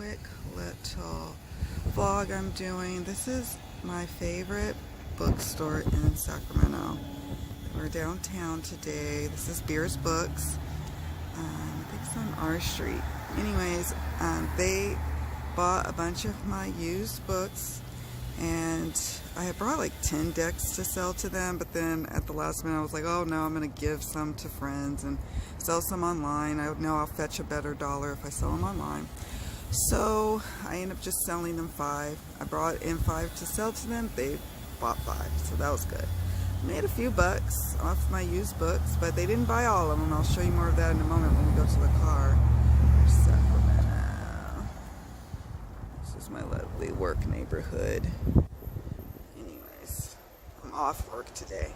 quick little vlog I'm doing. This is my favorite bookstore in Sacramento. We're downtown today. This is Beers Books. I think it's on our street. Anyways, they bought a bunch of my used books, and I had brought like 10 decks to sell to them, but then at the last minute I was like, oh no, I'm going to give some to friends and sell some online. I know I'll fetch a better dollar if I sell them online. So I ended up just selling them 5. I brought in 5 to sell to them. They bought 5, so that was good. Made a few bucks off my used books, but they didn't buy all of them. I'll show you more of that in a moment when we go to the car. Sacramento. This is my lovely work neighborhood. Anyways, I'm off work today,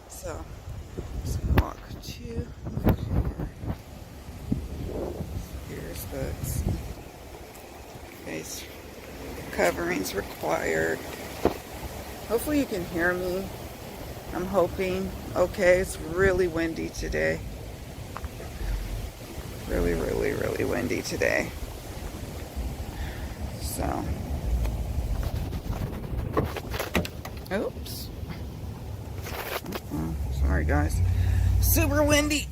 so I'm just gonna walk to my car. Here's books. Face coverings required. Hopefully you can hear me. I'm hoping. Okay, it's really windy today. Really, really, really windy today. So, oops. Sorry guys. Super windy.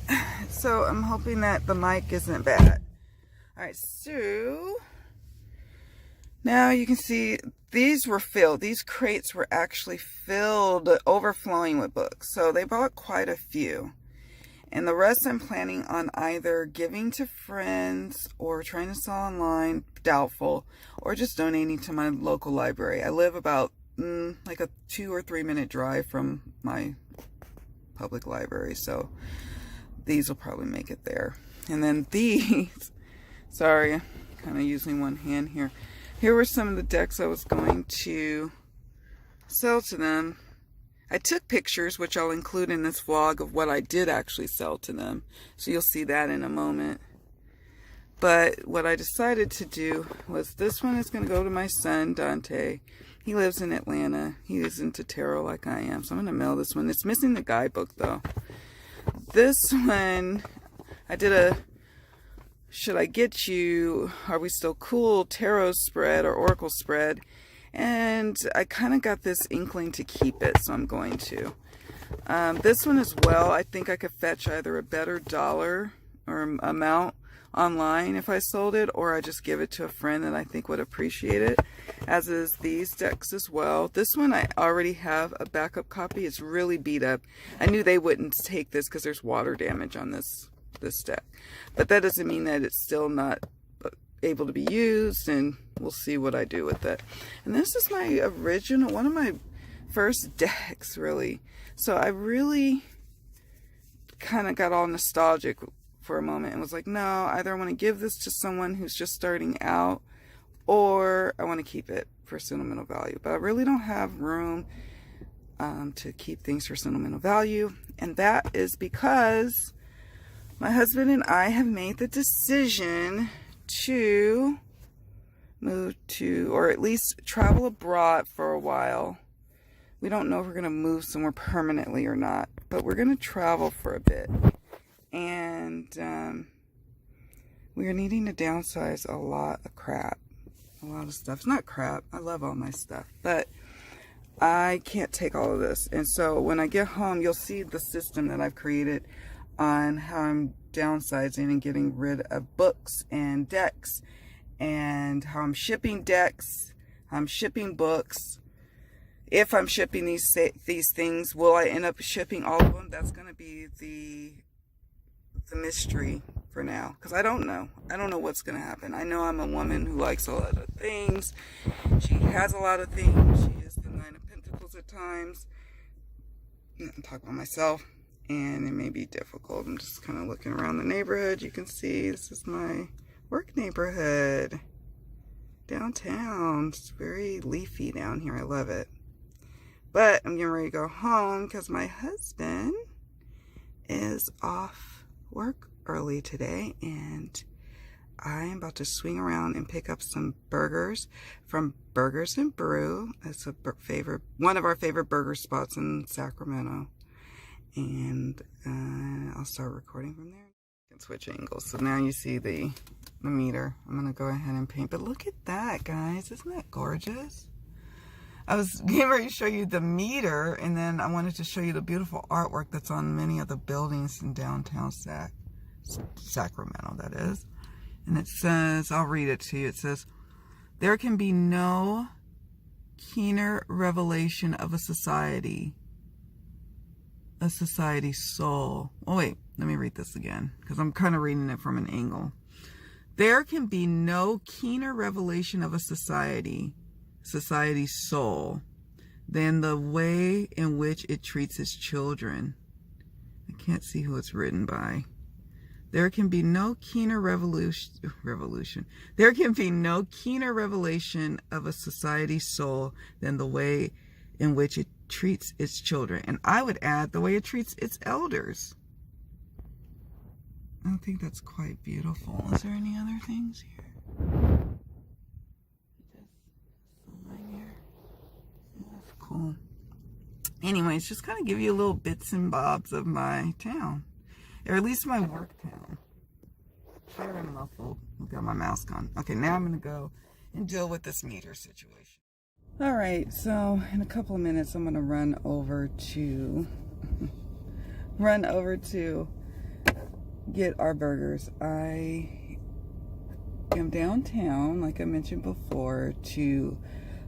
So I'm hoping that the mic isn't bad. Alright, so now you can see these were filled. These crates were actually filled, overflowing with books. So they bought quite a few. And the rest I'm planning on either giving to friends or trying to sell online, doubtful, or just donating to my local library. I live about like a 2 or 3 minute drive from my public library. So these will probably make it there. And then these, sorry, I'm kind of using one hand here. Here were some of the decks I was going to sell to them. I took pictures, which I'll include in this vlog, of what I did actually sell to them. So you'll see that in a moment. But what I decided to do was this one is going to go to my son, Dante. He lives in Atlanta. He is into tarot like I am. So I'm going to mail this one. It's missing the guidebook though. This one, I did a Should I Get You, Are We Still Cool tarot spread or oracle spread, and I kind of got this inkling to keep it, so I'm going to. This one as well, I think I could fetch either a better dollar or amount online if I sold it, or I just give it to a friend that I think would appreciate it, as is these decks as well. This one I already have a backup copy. It's really beat up. I knew they wouldn't take this because there's water damage on this deck, but that doesn't mean that it's still not able to be used, and we'll see what I do with it. And this is my original, one of my first decks really. So I really kind of got all nostalgic for a moment and was like, no, either I want to give this to someone who's just starting out, or I want to keep it for sentimental value. But I really don't have room to keep things for sentimental value, and that is because my husband and I have made the decision to move to, or at least travel abroad for a while. We don't know if we're going to move somewhere permanently or not, but we're going to travel for a bit. And we are needing to downsize a lot of crap. A lot of stuff. It's not crap. I love all my stuff, but I can't take all of this. And so when I get home, you'll see the system that I've created on how I'm downsizing and getting rid of books and decks, and how I'm shipping decks, I'm shipping books. If I'm shipping these things, will I end up shipping all of them? That's going to be the mystery for now, because I don't know. I don't know what's going to happen. I know I'm a woman who likes a lot of things. She has a lot of things. She is the 9 of Pentacles at times. I'm talking about myself. And it may be difficult. I'm just kind of looking around the neighborhood. You can see this is my work neighborhood downtown. It's very leafy down here. I love it. But I'm getting ready to go home because my husband is off work early today, and I'm about to swing around and pick up some burgers from Burgers and Brew. It's a one of our favorite burger spots in Sacramento. And I'll start recording from there. I can switch angles. So now you see the the meter. I'm going to go ahead and paint. But look at that, guys. Isn't that gorgeous? I was getting ready to show you the meter, and then I wanted to show you the beautiful artwork that's on many of the buildings in downtown Sacramento, that is. And it says, I'll read it to you. It says, there can be no keener revelation of a society's soul. Oh, wait, let me read this again, because I'm kind of reading it from an angle. There can be no keener revelation of a society's soul than the way in which it treats its children. I can't see who it's written by. There can be no keener revolution. There can be no keener revelation of a society's soul than the way in which it treats its children. And I would add the way it treats its elders. I think that's quite beautiful. Is there any other things here? That's cool. Anyways, just kind of give you little bits and bobs of my town. Or at least my work town. Fair and muffled. I've got my mask on. Okay, now I'm going to go and deal with this meter situation. Alright, so in a couple of minutes I'm going to run over to get our burgers. I am downtown, like I mentioned before, to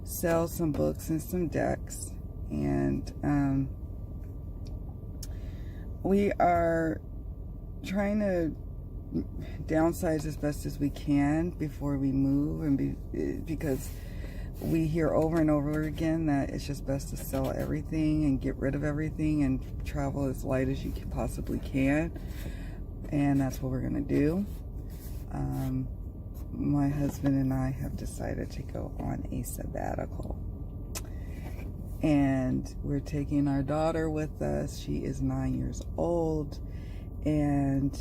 sell some books and some decks. And we are trying to downsize as best as we can before we move, and because we hear over and over again that it's just best to sell everything and get rid of everything and travel as light as you possibly can. And that's what we're gonna do. My husband and I have decided to go on a sabbatical, and we're taking our daughter with us. She is 9 years old, and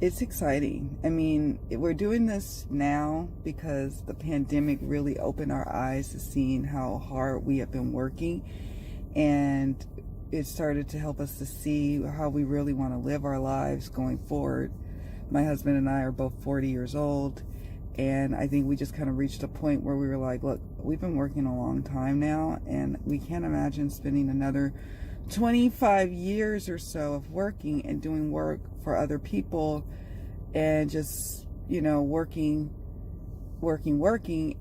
it's exciting. I mean, we're doing this now because the pandemic really opened our eyes to seeing how hard we have been working, and it started to help us to see how we really want to live our lives going forward. My husband and I are both 40 years old, and I think we just kind of reached a point where we were like, look, we've been working a long time now, and we can't imagine spending another 25 years or so of working and doing work for other people and just, you know, working,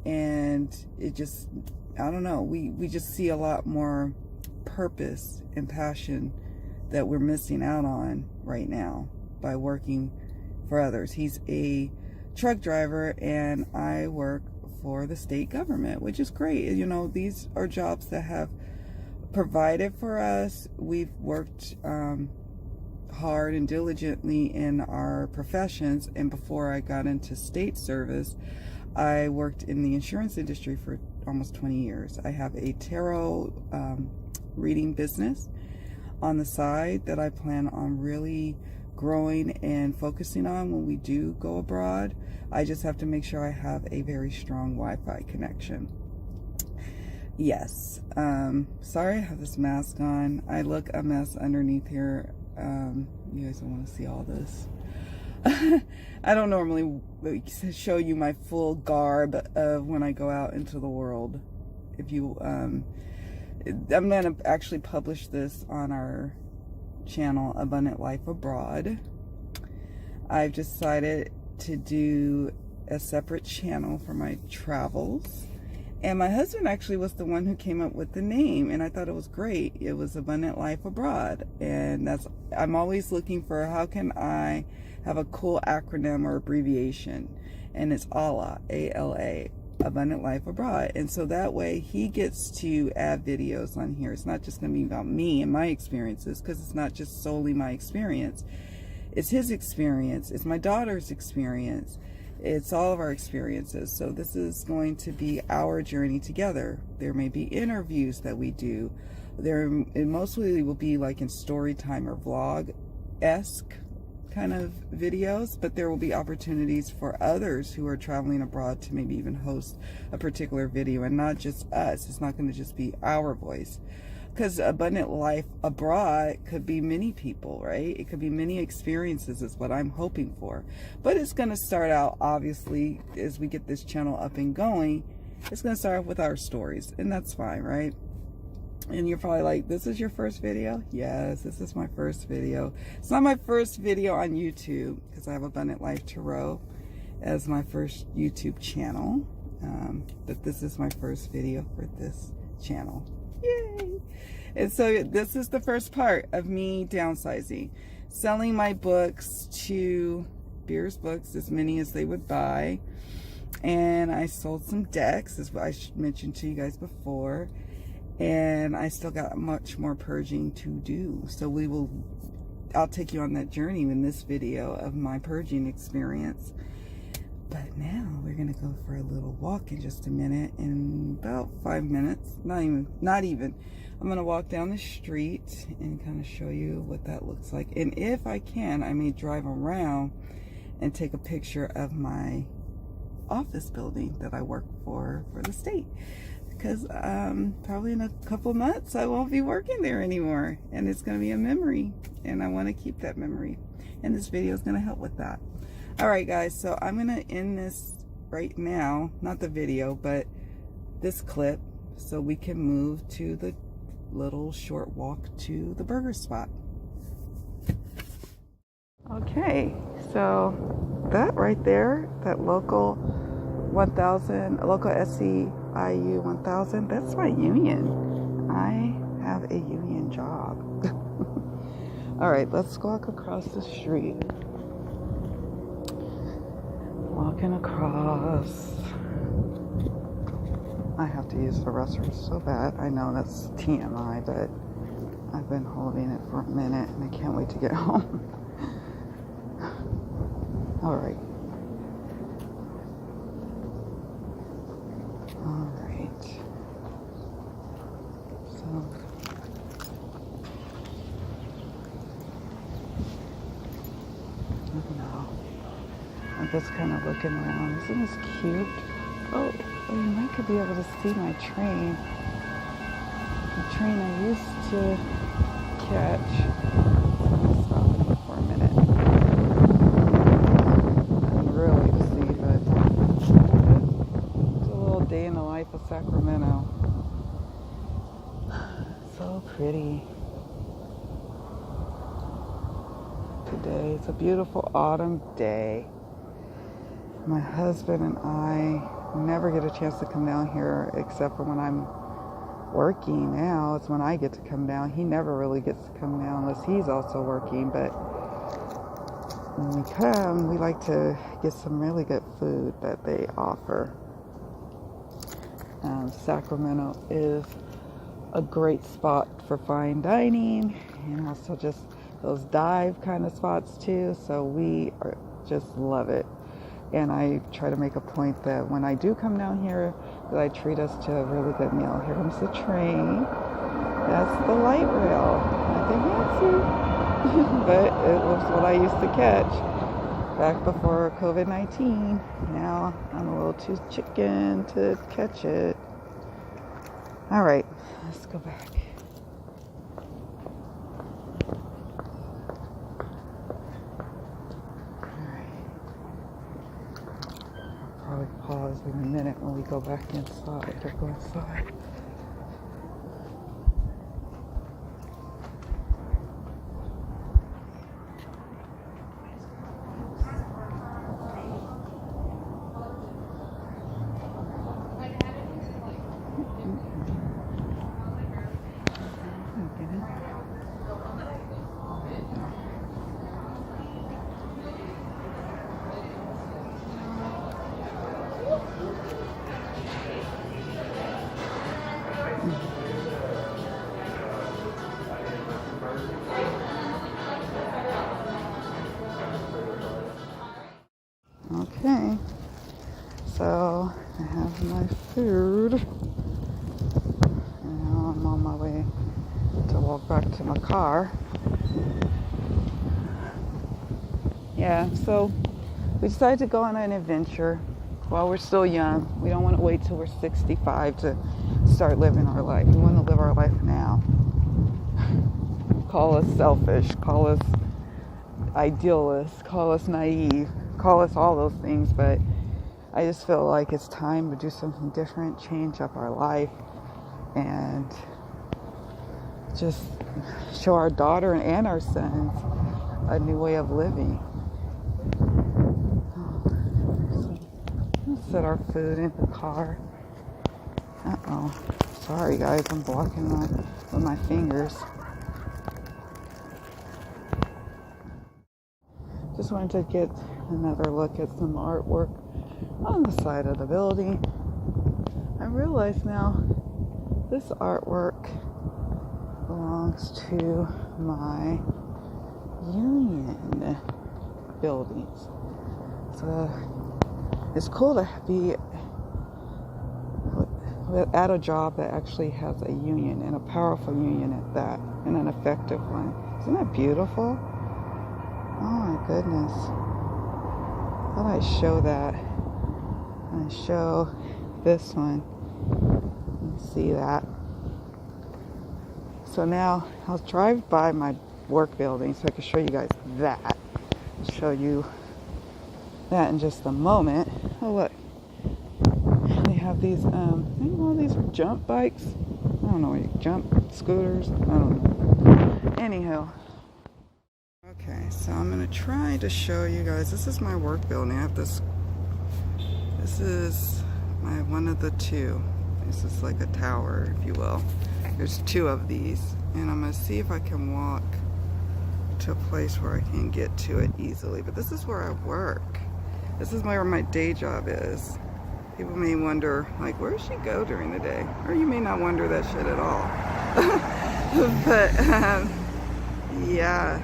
and it just, I don't know, we just see a lot more purpose and passion that we're missing out on right now by working for others. He's a truck driver and I work for the state government, which is great. You know, these are jobs that have provided for us. We've worked hard and diligently in our professions, and before I got into state service, I worked in the insurance industry for almost 20 years. I have a tarot reading business on the side that I plan on really growing and focusing on when we do go abroad. I just have to make sure I have a very strong Wi-Fi connection. Yes, sorry I have this mask on. I look a mess underneath here. You guys don't want to see all this. I don't normally show you my full garb of when I go out into the world. If you, I'm going to actually publish this on our channel, Abundant Life Abroad. I've decided to do a separate channel for my travels. And my husband actually was the one who came up with the name, and I thought it was great. It was Abundant Life Abroad. And I'm always looking for how can I have a cool acronym or abbreviation. And it's ALA, A-L-A, Abundant Life Abroad. And so that way he gets to add videos on here. It's not just going to be about me and my experiences, because it's not just solely my experience. It's his experience. It's my daughter's experience. It's all of our experiences. So this is going to be our journey together. There may be interviews that we do. It mostly will be like in story time or vlog-esque kind of videos, but there will be opportunities for others who are traveling abroad to maybe even host a particular video, and not just us. It's not going to just be our voice. because abundant life abroad could be many people, right? It could be many experiences is what I'm hoping for. But it's going to start out, obviously, as we get this channel up and going, it's going to start off with our stories, and that's fine, right? And you're probably like, this is your first video? Yes, this is my first video. It's not my first video on YouTube, because I have Abundant Life Tarot as my first YouTube channel. But this is my first video for this channel. Yay! And so this is the first part of me downsizing. Selling my books to Beers Books, as many as they would buy. And I sold some decks, as I mentioned to you guys before. And I still got much more purging to do. So I'll take you on that journey in this video of my purging experience. But now we're gonna go for a little walk in just a minute. In about 5 minutes, not even. I'm gonna walk down the street and kind of show you what that looks like. And if I can, I may drive around and take a picture of my office building that I work for the state. Because probably in a couple of months I won't be working there anymore, and it's going to be a memory, and I want to keep that memory, and this video is going to help with that. All right, guys, so I'm going to end this right now, not the video, but this clip, so we can move to the little short walk to the burger spot. Okay, so that right there, that local 1000, local SEIU 1000, that's my union. I have a union job. All right, let's walk across the street. Walking across. I have to use the restroom so bad. I know that's TMI, but I've been holding it for a minute and I can't wait to get home. All right. I'm just kind of looking around. Isn't this cute? Oh, you might could be able to see my train. The train I used to catch. I'm stopping for a minute. And really to see, but it's a little day in the life of Sacramento. So pretty. Today, it's a beautiful autumn day. My husband and I never get a chance to come down here except for when I'm working. Now it's when I get to come down. He never really gets to come down unless he's also working, but when we come, we like to get some really good food that they offer. Sacramento is a great spot for fine dining and also just those dive kind of spots too, so we just love it. And I try to make a point that when I do come down here, that I treat us to a really good meal. Here comes the train. That's the light rail. Nothing fancy. But it was what I used to catch back before COVID-19. Now I'm a little too chicken to catch it. All right, let's go back. Pause in a minute when we go back inside or go inside. Okay, so I have my food, and now I'm on my way to walk back to my car. Yeah, so we decided to go on an adventure while we're still young. We don't want to wait till we're 65 to start living our life. We want to live our life now. call us selfish, call us idealists, call us naive, call us all those things, but I just feel like it's time to do something different, change up our life, and just show our daughter and our sons a new way of living. Let's set our food in the car. Sorry guys, I'm blocking with my fingers. Just wanted to get another look at some artwork on the side of the building. I realize now this artwork belongs to my union buildings. So it's cool to be at a job that actually has a union, and a powerful union at that, and an effective one. Isn't that beautiful? Oh my goodness. I thought I'd show that. And show this one. You see that. So now I'll drive by my work building so I can show you guys that. I'll show you that in just a moment. Oh look. They have these, these are jump bikes. I don't know, jump scooters. I don't know. Anyhow. Okay, so I'm going to try to show you guys. This is my work building. I have this. This is one of the two. This is like a tower, if you will. There's two of these. And I'm going to see if I can walk to a place where I can get to it easily. But this is where I work. This is where my day job is. People may wonder, like, where does she go during the day? Or you may not wonder that shit at all. But, yeah,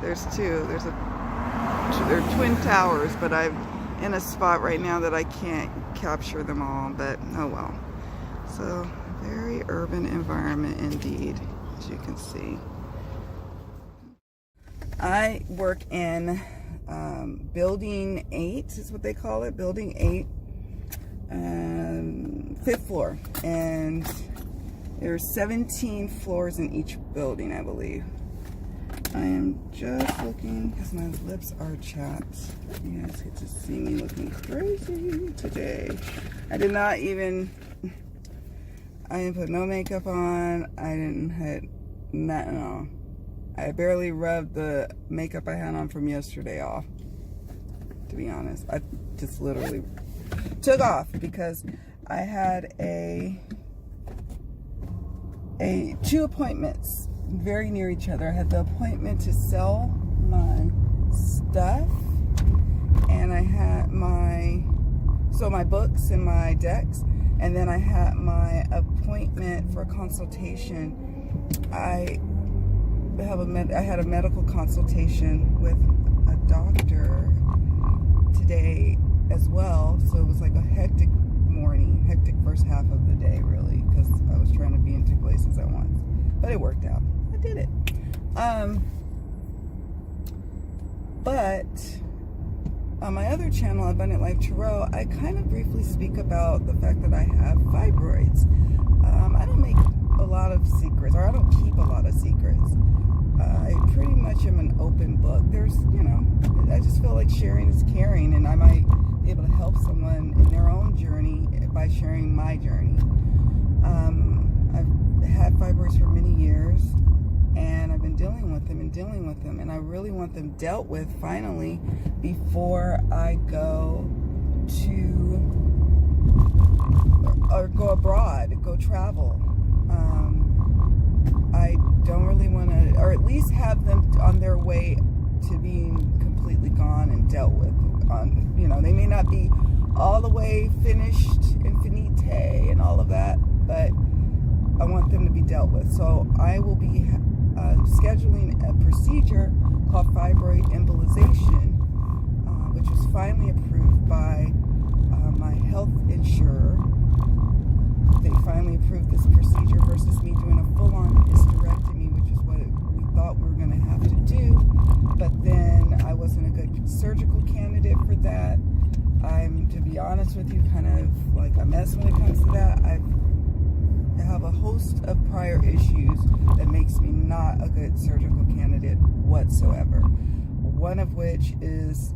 there's two. They're twin towers, but I'm in a spot right now that I can't capture them all, but oh well. So, very urban environment indeed, as you can see. I work in Building 8, is what they call it, Building 8. 5th floor, and there's 17 floors in each building, I believe. I am just looking because my lips are chapped. You guys get to see me looking crazy today. I didn't put no makeup on. I didn't have nothing on. I barely rubbed the makeup I had on from yesterday off, to be honest. I just literally took off because I had two appointments very near each other. I had the appointment to sell my stuff, and I had my books and my decks, and then I had my appointment for a consultation. I had a medical consultation with a doctor today as well, so it was like a hectic morning, hectic first half of the day, really, because I was trying to be in two places at once, but it worked out. I did it. But on my other channel, Abundant Life Tarot, I kind of briefly speak about the fact that I have fibroids. I don't make a lot of secrets, or I don't keep a lot of secrets. I pretty much am an open book. There's, I just feel like sharing is caring, and I might be able to help someone in their own journey by sharing my journey. I've had fibroids for many years, and I've been dealing with them, and I really want them dealt with finally before I go abroad, go travel. I don't really want to, or at least have them on their way to being completely gone and dealt with. They may not be all the way finished and finite and all of that, but I want them to be dealt with. So I will be scheduling a procedure called fibroid embolization, which was finally approved by my health insurer. They finally approved this procedure versus me doing a full-on hysterectomy, which is what we thought we were going to have to do. But then I wasn't a good surgical candidate for that. I'm, to be honest with you, kind of like a mess when it comes to that. I've have a host of prior issues that makes me not a good surgical candidate whatsoever. One of which is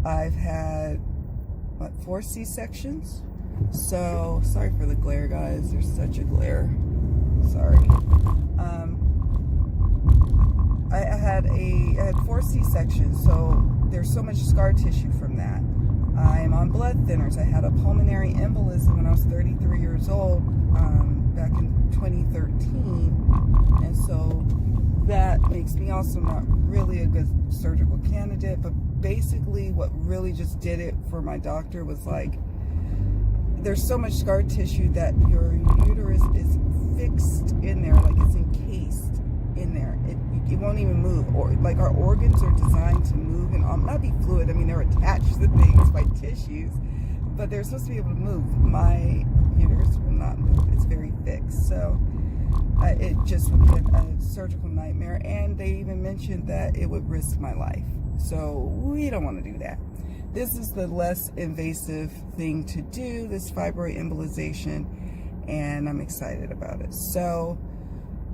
I've had, 4 C-sections? So, sorry for the glare, guys. There's such a glare. Sorry. I had 4 C-sections, so there's so much scar tissue from that. I'm on blood thinners. I had a pulmonary embolism when I was 33 years old, back in 2013, and so that makes me also not really a good surgical candidate. But basically what really just did it for my doctor was like, there's so much scar tissue that your uterus is fixed in there, like it's encased in there. It won't even move, or like our organs are designed to move and not be fluid. I mean, they're attached to things by tissues, but they're supposed to be able to move. My uterus will not move. It's very fixed. So it just would be a surgical nightmare. And they even mentioned that it would risk my life. So we don't want to do that. This is the less invasive thing to do, this fibroid embolization, and I'm excited about it. So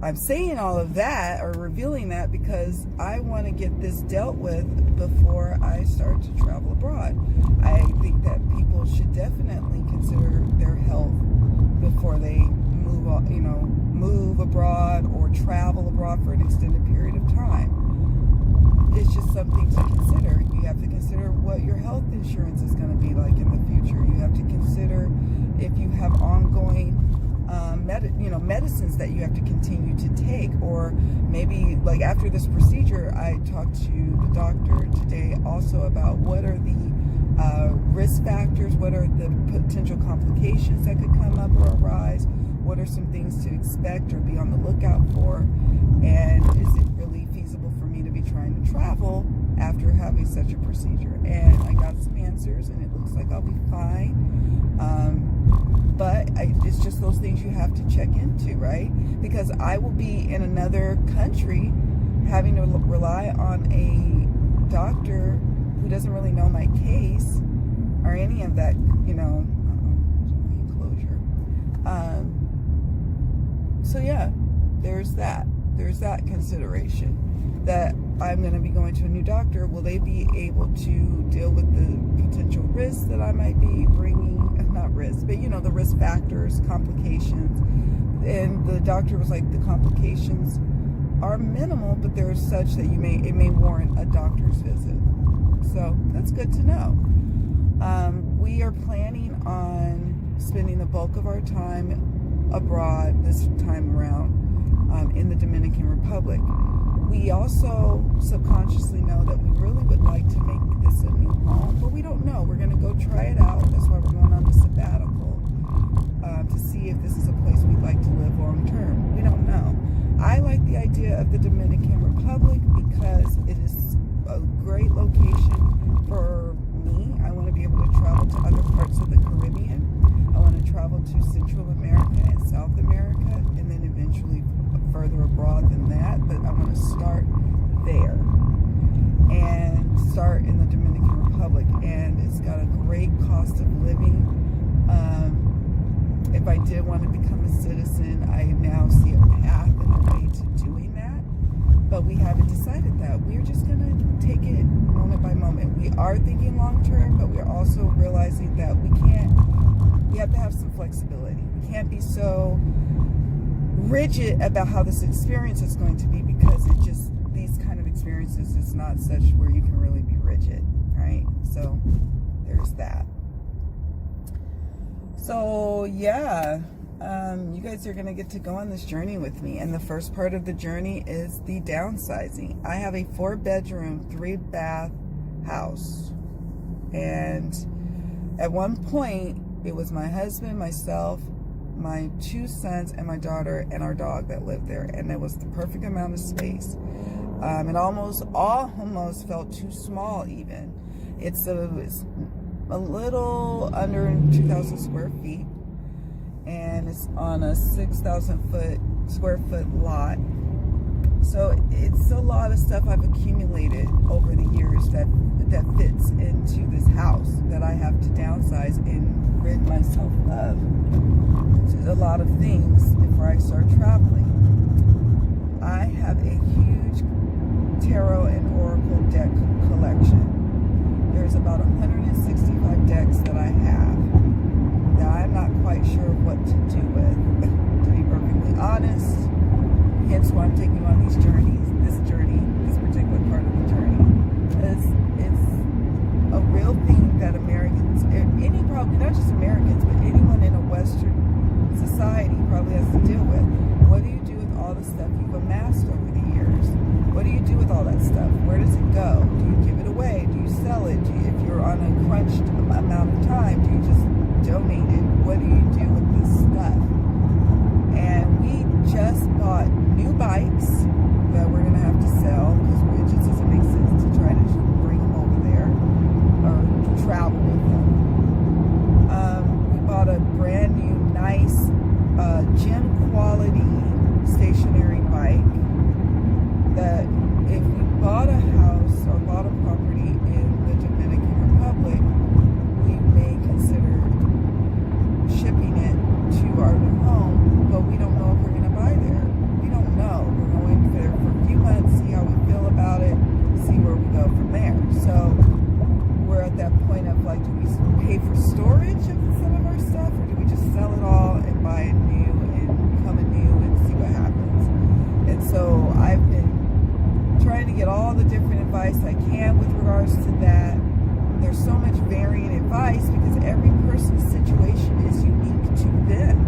I'm saying all of that, or revealing that, because I want to get this dealt with before I start to travel abroad. I think that people should definitely consider their health before they move abroad or travel abroad for an extended period of time. It's just something to consider. You have to consider what your health insurance is going to be like in the future. You have to consider if you have ongoing medicines that you have to continue to take, or maybe like after this procedure, I talked to the doctor today also about what are the risk factors, what are the potential complications that could come up or arise, what are some things to expect or be on the lookout for, and is it really feasible for me to be trying to travel after having such a procedure. And I got some answers, and it looks like I'll be fine. But it's just those things you have to check into, right? Because I will be in another country having to rely on a doctor who doesn't really know my case or any of that, enclosure. So yeah, there's that consideration, that I'm going to be going to a new doctor. Will they be able to deal with the potential risks that I might be bringing? Not risks, but the risk factors, complications. And the doctor was like, the complications are minimal, but they're such that it may warrant a doctor's visit. So that's good to know. We are planning on spending the bulk of our time abroad this time around, in the Dominican Republic. We also subconsciously know that we really would like to make this a new home, but we don't know. We're going to go try it out. That's why we're going on the sabbatical, to see if this is a place we'd like to live long term. We don't know. I like the idea of the Dominican Republic because it is a great location for me. I want to be able to travel to other parts of the Caribbean. I want to travel to Central America and South America, and then eventually further abroad than that, but I want to start there and start in the Dominican Republic. And it's got a great cost of living. If I did want to become a citizen, I now see a path and a way to doing that, but we haven't decided that. We're just going to take it moment by moment. We are thinking long term, but we're also realizing that we have to have some flexibility. We can't be so rigid about how this experience is going to be, because these kind of experiences is not such where you can really be rigid, right? So there's that. So yeah, you guys are going to get to go on this journey with me, and the first part of the journey is the downsizing. I have a 4-bedroom, 3-bath house, and at one point it was my husband, myself, my 2 sons, and my daughter, and our dog that lived there, and it was the perfect amount of space. It almost felt too small even. It's a little under 2,000 square feet, and it's on a 6,000 square foot lot. So it's a lot of stuff I've accumulated over the years that fits into this house that I have to downsize and rid myself of. a lot of things before I start traveling. I have a huge tarot and oracle deck collection. There's about 165 decks that I have that I'm not quite sure what to do with, to be perfectly honest. Hence why I'm taking on these journeys, this particular part of the journey. It's a real thing that Americans, probably not just Americans, but anyone in a Western society probably has to deal with. What do you do with all the stuff you've amassed over the years? What do you do with all that stuff? Where does it go? Do you give it away? Do you sell it? If you're on a crunched amount of time, do you just donate it? What do you do with this stuff? And we just bought new bikes that we're going to have to sell because it just doesn't make sense to try to bring them over there or travel with them. We bought a brand new, nice, gym quality stationary bike that if we bought a house or bought a property in the Dominican Republic, we may consider shipping it to our new home, but we don't know if we're going to buy there. We don't know. We're going there for a few months, see how we feel about it, see where we go from there. So we're at that point of like, do we pay for storage of some of our stuff, or do we just sell it all and buy a new and come anew and see what happens? And so I've been trying to get all the different advice I can with regards to that. There's so much varying advice because every person's situation is unique to them.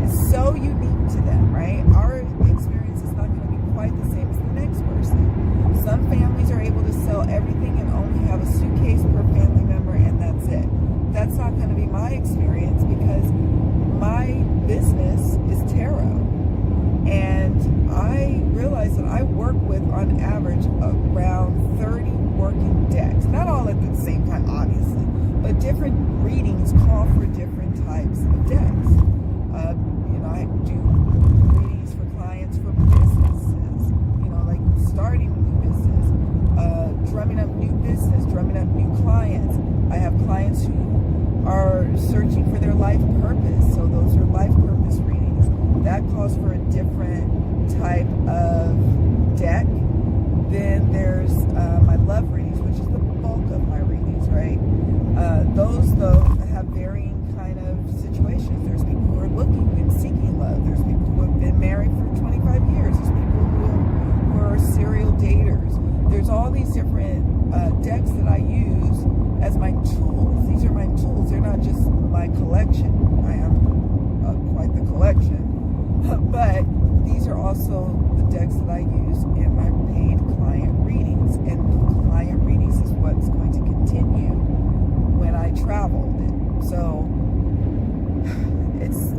It's so unique to them, right? Our experience is not going to be quite the same as the next person. Some families are able to sell everything and only have a suitcase per family member, and that's it. That's not going to be my experience because my business is tarot. And I realize that I work with, on average, around 30 working decks. Not all at the same time, obviously, but different readings call for different types of decks. I do readings for clients for businesses, like starting a new business, drumming up new business, drumming up new clients. I have clients who are searching for their life purpose, so those are life purpose readings. That calls for a different type of deck. Then there's my love readings, which is the bulk of my readings, right? Those, though, have varying kind of situations. There's people who are looking and seeking love. There's people who have been married for 25 years. There's people who are serial daters. There's all these different decks that I use as my tools. These are my tools. They're not just my collection. I have quite the collection. But these are also the decks that I use in my paid client readings. And client readings is what's going to continue when I travel. So it's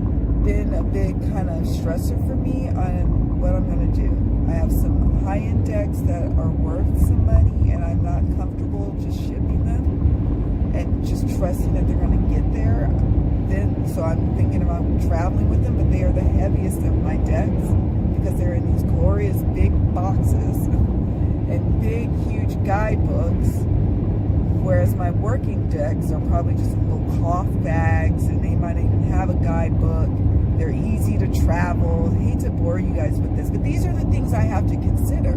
been a big kind of stressor for me on what I'm going to do. I have some high-end decks that are worth some money, and I'm not comfortable just shipping them and just trusting that they're going to get there. So I'm thinking about traveling with them, but they are the heaviest of my decks because they're in these glorious big boxes and big, huge guidebooks, whereas my working decks are probably just in little cloth bags, and they might even have a guidebook. They're easy to travel. I hate to bore you guys with this, but these are the things I have to consider.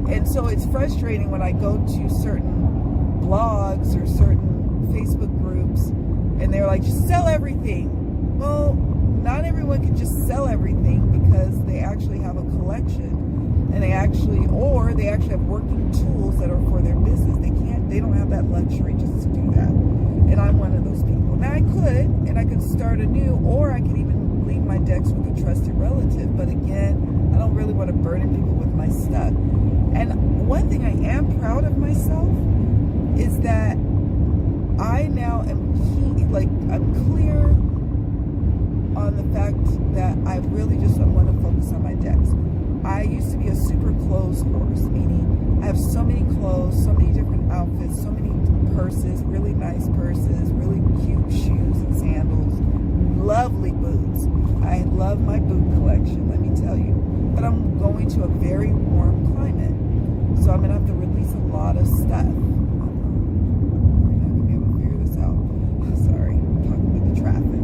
And so it's frustrating when I go to certain blogs or certain Facebook groups, and they're like, just sell everything. Well, not everyone can just sell everything because they actually have a collection, and they actually have working tools that are for their business. They don't have that luxury just to do that. And I'm one of those people. Now I could start anew, or I could even leave my decks with a trusted relative. But again, I don't really want to burden people with my stuff. And one thing I am proud of myself is that I now am I'm clear on the fact that I really just want to focus on my decks. I used to be a super clothes horse, meaning I have so many clothes, so many different outfits, so many purses, really nice purses, really cute shoes and sandals, lovely boots. I love my boot collection, let me tell you. But I'm going to a very warm climate, so I'm going to have to release a lot of stuff. Sorry, I'm talking with the traffic.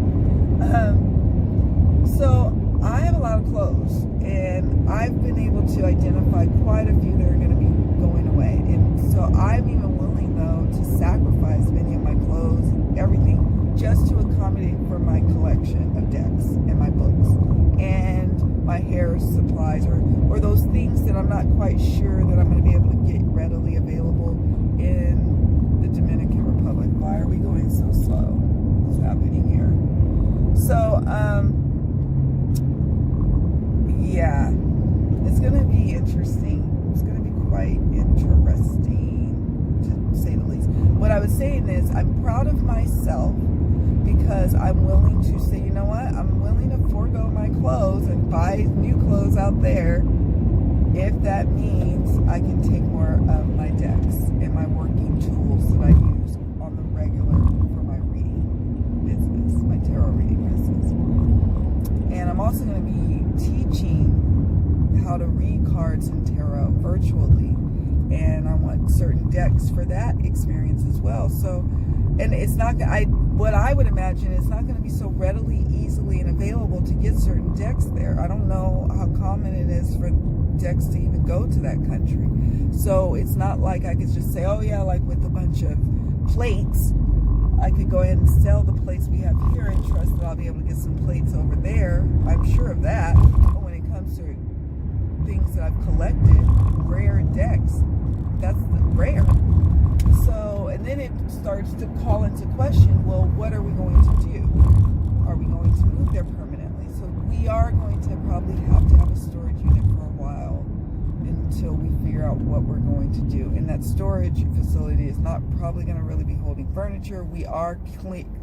repair supplies or those things that I'm not quite sure that I'm going to be able to get readily available in the Dominican Republic. Why are we going so slow? What's happening here? So, yeah, it's going to be interesting. It's going to be quite interesting, to say the least. What I was saying is I'm proud of myself because I'm willing to say, you know what, I'm willing to forego my clothes and buy new clothes out there if that means I can take more of my decks and my working tools that I use on the regular for my reading business, my tarot reading business. And I'm also going to be teaching how to read cards in tarot virtually, and I want certain decks for that experience as well. So, and it's not, what I would imagine, it's not going to be so readily, easily, and available to get certain decks there. I don't know how common it is for decks to even go to that country. So it's not like I could just say, oh yeah, like with a bunch of plates, I could go ahead and sell the plates we have here and trust that I'll be able to get some plates over there. I'm sure of that. But when it comes to things that I've collected, rare decks, that's rare. So, and then it starts to call into question, well, what are we going to do? Are we going to move there permanently? So we are going to probably have to have a storage unit for a while until we figure out what we're going to do. And that storage facility is not probably going to really be holding furniture. We are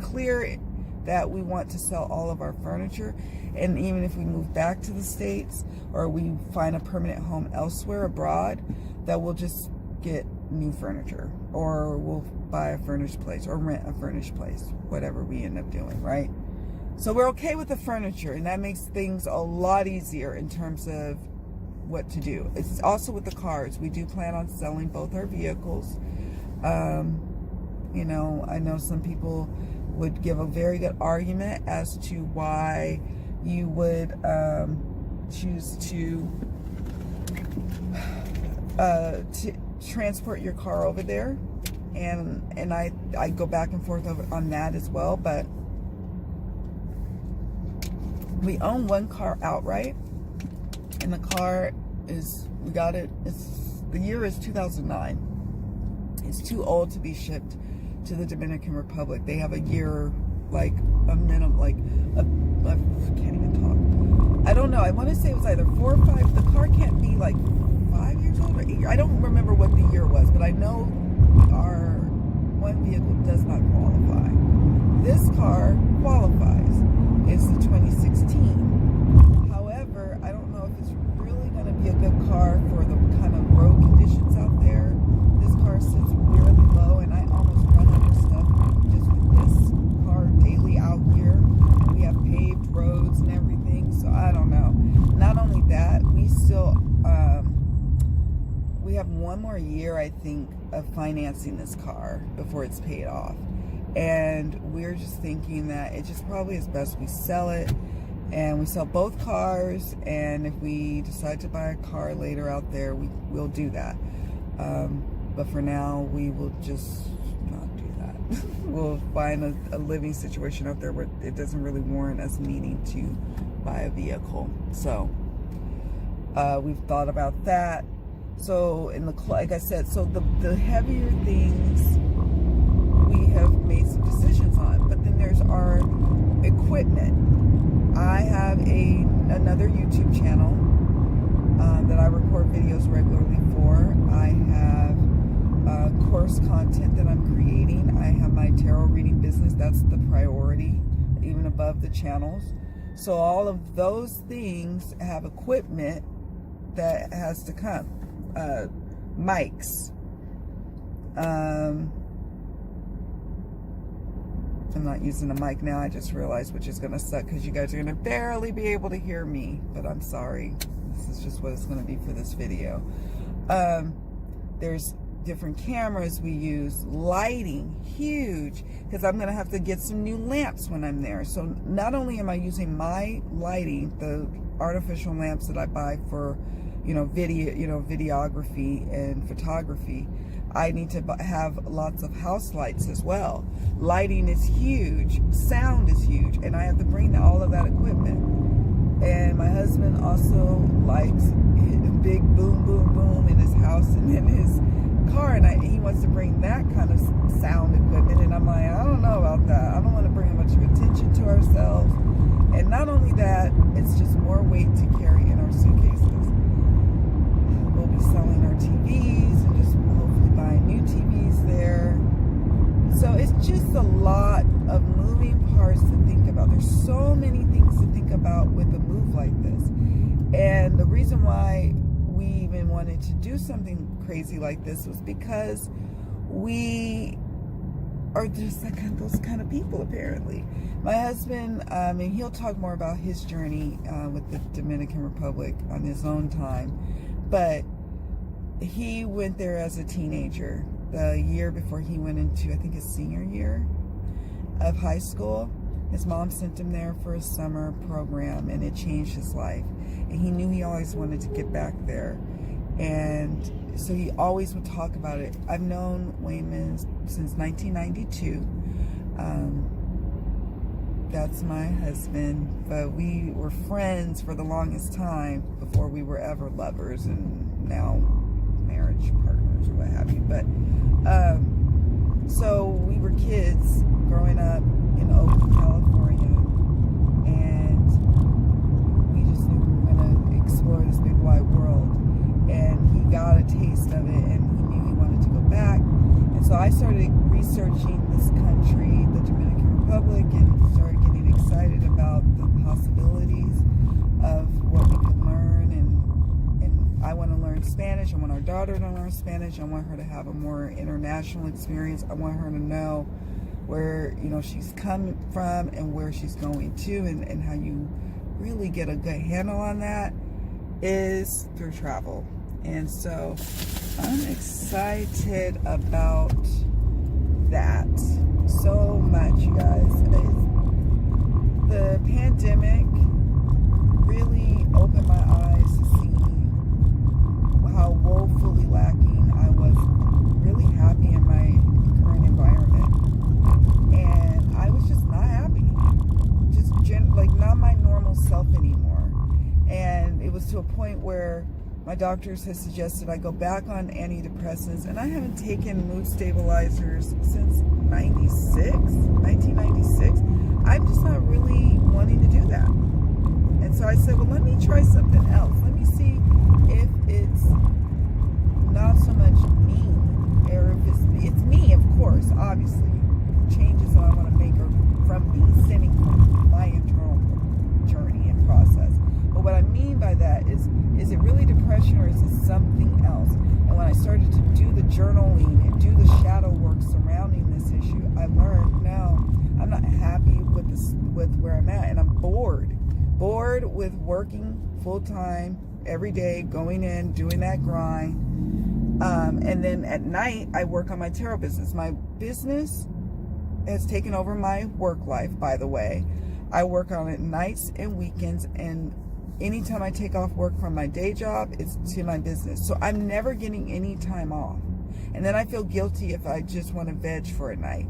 clear that we want to sell all of our furniture. And even if we move back to the States or we find a permanent home elsewhere abroad, that we'll just get new furniture, or we'll buy a furnished place or rent a furnished place, whatever we end up doing, right? So we're okay with the furniture, and that makes things a lot easier in terms of what to do. It's also with the cars. We do plan on selling both our vehicles. You know, I know some people would give a very good argument as to why you would choose to transport your car over there, and I go back and forth on that as well. But we own one car outright, and the car is, we got it, the year is 2009. It's too old to be shipped to the Dominican Republic. They have a year, like a minimum, like I can't even talk. I don't know. I want to say it was either 4 or 5. The car can't be like 5 years old or 8 years. I don't remember what the year was, but I know our one vehicle does not qualify. This car qualifies. It's the 2016. However, I don't know if it's really going to be a good car for the kind of road conditions out there. This car sits really low, and I almost run into stuff just with this car daily out here. We have paved roads and everything, so I don't know. Not only that, we still we have 1 more year, I think, of financing this car before it's paid off. And we're just thinking that it just probably is best we sell it, and we sell both cars, and if we decide to buy a car later out there, we'll do that. But for now, we will just not do that. We'll find a living situation out there where it doesn't really warrant us needing to buy a vehicle. So we've thought about that. So like I said, so the heavier things we have made some decisions on, but then there's our equipment. I have another YouTube channel that I record videos regularly for. I have course content that I'm creating. I have my tarot reading business. That's the priority, even above the channels. So all of those things have equipment that has to come. Mics. I'm not using a mic now, I just realized, which is going to suck because you guys are going to barely be able to hear me, but I'm sorry. This is just what it's going to be for this video. There's different cameras we use, lighting, huge, because I'm going to have to get some new lamps when I'm there. So not only am I using my lighting, the artificial lamps that I buy for, videography and photography, I need to have lots of house lights as well. Lighting is huge, sound is huge, and I have to bring all of that equipment. And my husband also likes big boom, boom, boom in his house and in his car. And he wants to bring that kind of sound equipment. And I'm like, I don't know about that. I don't want to bring a bunch of attention to ourselves. And not only that, it's just more weight to carry in our suitcases. We'll be selling our TVs and just hopefully buying new TVs there. So it's just a lot of moving parts to think about. There's so many things to think about with a move like this. And the reason why we even wanted to do something crazy like this was because we are just those kind of people, apparently. My husband, and he'll talk more about his journey with the Dominican Republic on his own time, but he went there as a teenager, the year before he went into, I think, his senior year of high school. His mom sent him there for a summer program, and it changed his life. And he knew he always wanted to get back there. And so he always would talk about it. I've known Wayman since 1992. That's my husband. But we were friends for the longest time before we were ever lovers and now marriage partners or what have you. But so we were kids growing up in Oakland, California, and we just knew we were going to explore this big wide world. And he got a taste of it, and he knew he wanted to go back. And so I started researching this country, the Dominican Republic, and started getting excited about the possibilities of what we could learn. And I want to learn Spanish. I want our daughter to learn Spanish. I want her to have a more international experience. I want her to know where, you know, she's come from and where she's going to, and how you really get a good handle on that is through travel. And so I'm excited about that so much, you guys. The pandemic really opened my eyes to see how woefully lacking I was really happy in my current environment. And I was just not happy. Just like not my normal self anymore. And it was to a point where my doctors had suggested I go back on antidepressants, and I haven't taken mood stabilizers since 1996. I'm just not really wanting to do that. And so I said, well, let me try something else. Let me see if it's not so much me, or if it's me, of course, obviously. Changes that I want to make are from me, stemming from my internal journey and process. But what I mean by that is it really depression, or is it something else? And when I started to do the journaling and do the shadow work surrounding this issue, I learned now I'm not happy with where I'm at, and I'm bored with working full time every day, going in, doing that grind, and then at night I work on my tarot business. My business has taken over my work life, by the way. I work on it nights and weekends, and anytime I take off work from my day job, it's to my business. So I'm never getting any time off. And then I feel guilty if I just want to veg for a night.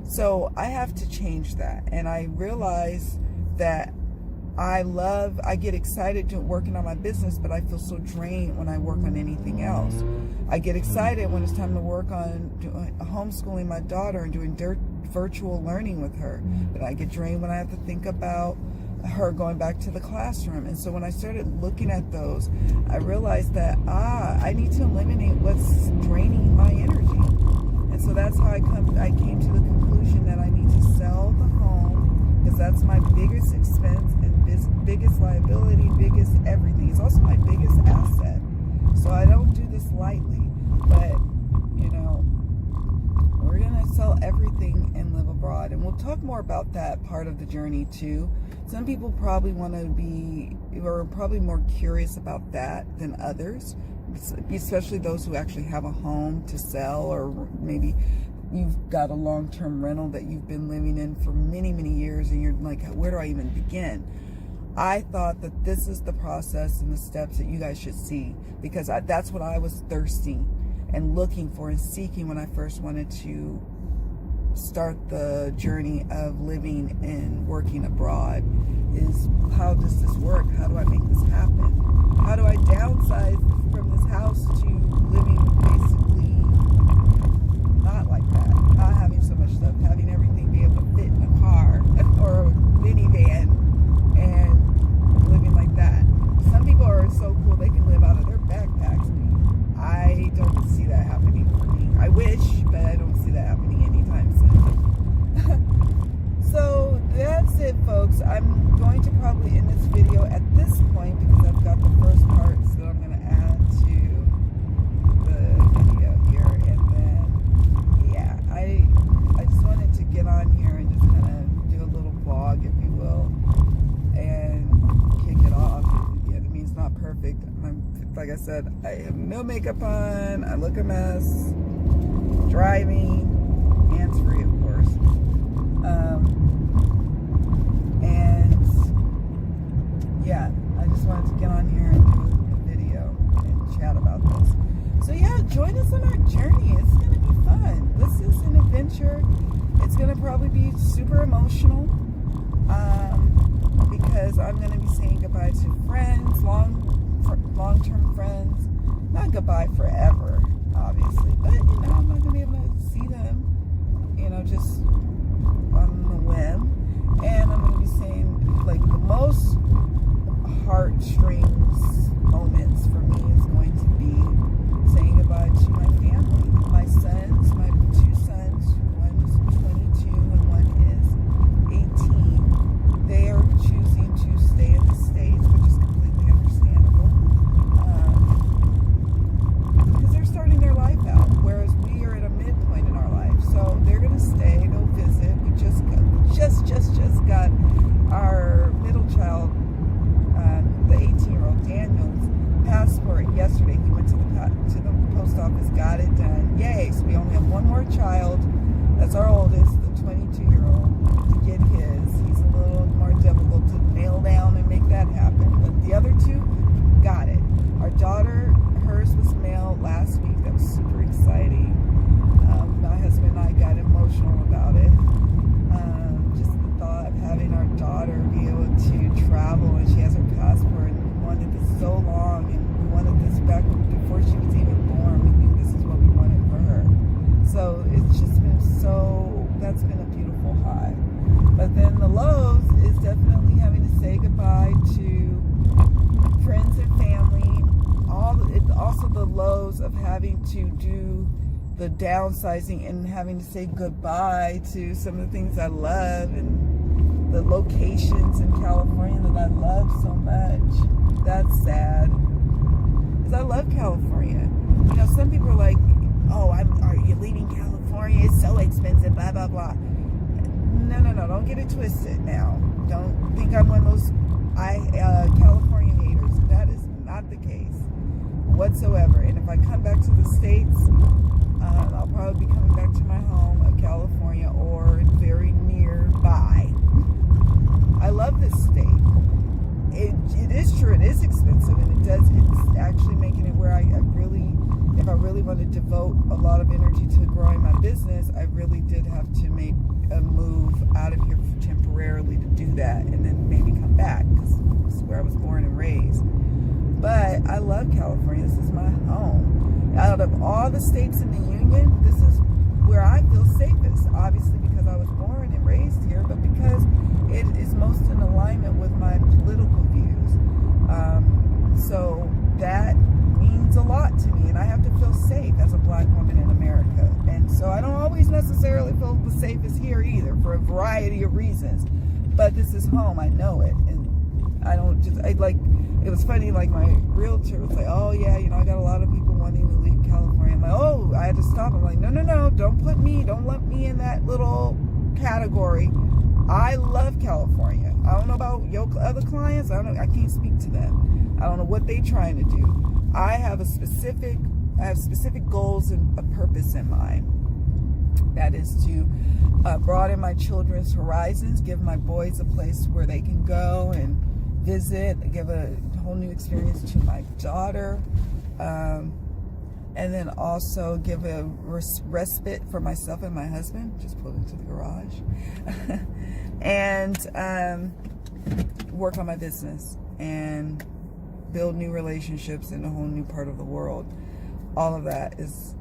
So I have to change that. And I realize that I get excited working on my business, but I feel so drained when I work on anything else. I get excited when it's time to work on homeschooling my daughter and doing virtual learning with her. But I get drained when I have to think about her going back to the classroom. And so when I started looking at those, I realized that I need to eliminate what's draining my energy. And so that's how I came to the conclusion that I need to sell the home, because that's my biggest expense and biggest liability, biggest everything. It's also my biggest asset. So I don't do this lightly, but you know, we're gonna sell everything and live abroad. And we'll talk more about that part of the journey too. Some people probably want to be, or are probably more curious about that than others, especially those who actually have a home to sell, or maybe you've got a long-term rental that you've been living in for many, many years, and you're like, where do I even begin? I thought that this is the process and the steps that you guys should see, because that's what I was thirsting and looking for and seeking when I first wanted to start the journey of living and working abroad is, how does this work? How do I make this happen? How do I downsize from this house to living basically not like that? Not having so much stuff, having everything be able to fit in a car or a minivan and living like that. Some people are so cool they can live out of their backpacks. I don't see that happening for me. I wish, but I don't see that happening anytime soon. So that's it, folks. I'm going to probably end this video at this point because I've got the first parts that I'm going to add to the video here. And then, yeah, I just wanted to get on here and just kind of do a little vlog, if you will, and kick it off. Yeah, it means not perfect. Like I said, I have no makeup on. I look a mess. Driving, hands-free, of course. And yeah, I just wanted to get on here and do a video and chat about this. So yeah, join us on our journey. It's gonna be fun. This is an adventure. It's gonna probably be super emotional, because I'm gonna be saying goodbye to friends, long-term friends. Not goodbye forever, obviously, but you know, I'm not gonna be able to see them, you know, just on the whim. And I'm gonna be saying, like, the most heartstrings moments for me is going to be saying goodbye to my family, my sons, my two sons. One is 22 and one is 18. They are choosing to stay in the States, which is completely understandable. Because they're starting their life out, whereas we are at a midpoint in our life. So they're going to stay, they'll visit. We just got our middle child, the 18-year-old Daniel's passport yesterday. He went to the post office, got it done. Yay! So we only have one more child. That's our oldest, the 22-year-old, to get his. He's a little more difficult to nail down and make that happen. But the other two got it. Our daughter, hers was mailed last week. That was super exciting. My husband and I got emotional about it. Just the thought of having our daughter be able to travel, and she has her passport, and we wanted this so long, and we wanted this back before she was even born. We knew this is what we wanted for her. So it's just been that's been a beautiful high. But then the lows is definitely having to say goodbye to friends and family. Also the lows of having to do the downsizing and having to say goodbye to some of the things I love and the locations in California that I love so much. That's sad, because I love California. You know, some people are like, oh, are you leaving California? It's so expensive, blah, blah, blah. No, don't get it twisted now. Don't think I'm one of those California haters. That is not the case whatsoever. And if I come back to the States, I'll probably be coming back to my home of California or very nearby. I love this state. It is true, it is expensive, and it's actually making it where if I really want to devote a lot of energy to growing my business, I really did have to make a move out of here temporarily to do that, and then maybe come back, because this is where I was born and raised. But I love California. This is my home. Out of all the states in the union, this is where I feel safest, obviously because I was born and raised here, but because it is most in alignment with my political views. So that means a lot to me, and I have to feel safe as a black woman in America. And so I don't always necessarily feel the safest here either, for a variety of reasons. But this is home. I know it. And it was funny, like my realtor was like, oh yeah, you know, I got a lot of people wanting to leave California. I'm like, oh, I had to stop. I'm like, no, don't lump me in that little category. I love California. I don't know about your other clients. I can't speak to them. I don't know what they're trying to do. I have specific goals and a purpose in mind. That is to broaden my children's horizons, give my boys a place where they can go and visit, give a whole new experience to my daughter. and then also give a respite for myself and my husband. Just pulled into the garage. And work on my business and build new relationships in a whole new part of the world. All of that is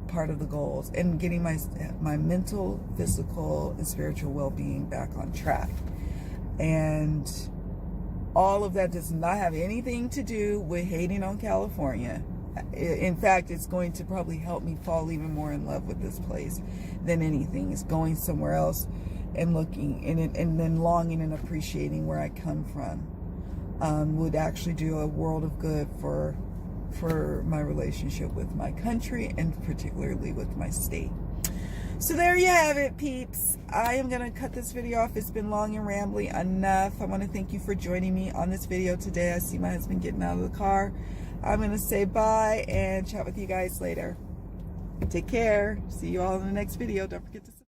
part of the goals, and getting my mental, physical, and spiritual well-being back on track. And all of that does not have anything to do with hating on California. In fact, it's going to probably help me fall even more in love with this place than anything. It's going somewhere else and looking and then longing and appreciating where I come from would actually do a world of good for my relationship with my country, and particularly with my state. So there you have it, peeps. I am going to cut this video off. It's been long and rambly enough. I want to thank you for joining me on this video today. I see my husband getting out of the car. I'm going to say bye and chat with you guys later. Take care. See you all in the next video. Don't forget to subscribe.